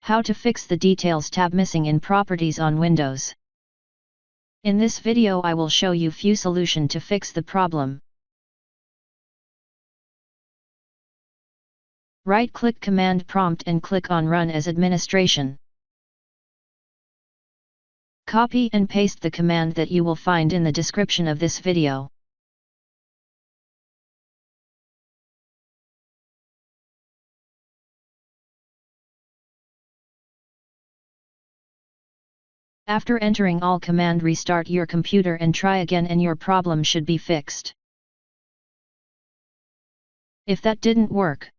How to fix the Details tab missing in Properties on Windows. In this video I will show you few solution to fix the problem. Right-click Command Prompt and click on Run as Administration. Copy and paste the command that you will find in the description of this video. After entering all command, restart your computer and try again and your problem should be fixed. If that didn't work,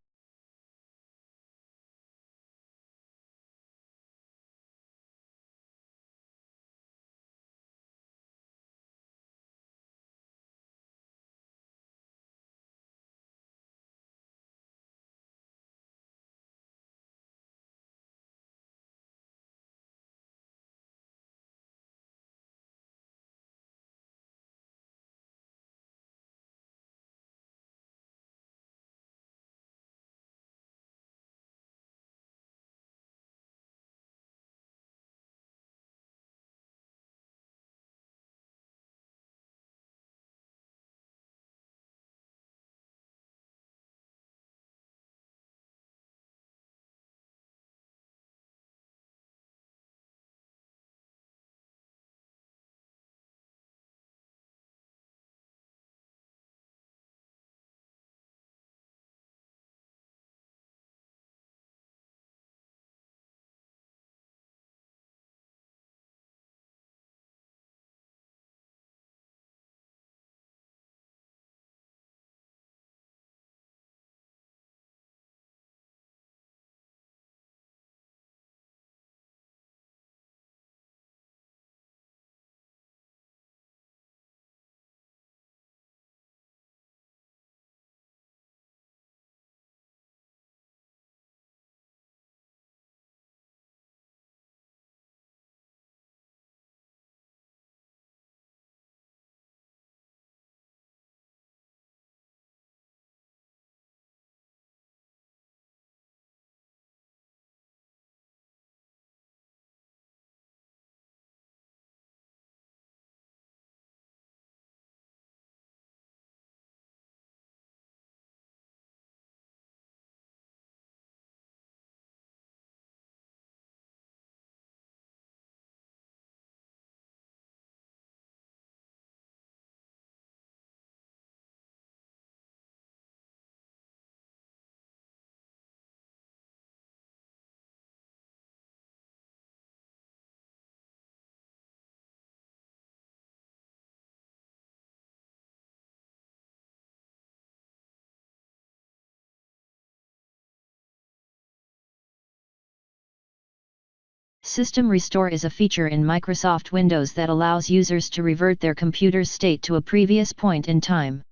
System Restore is a feature in Microsoft Windows that allows users to revert their computer's state to a previous point in time.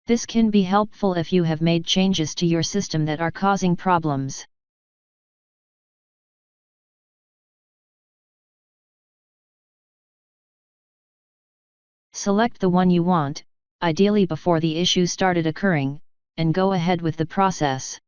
This can be helpful if you have made changes to your system that are causing problems. Select the one you want, ideally before the issue started occurring, and go ahead with the process.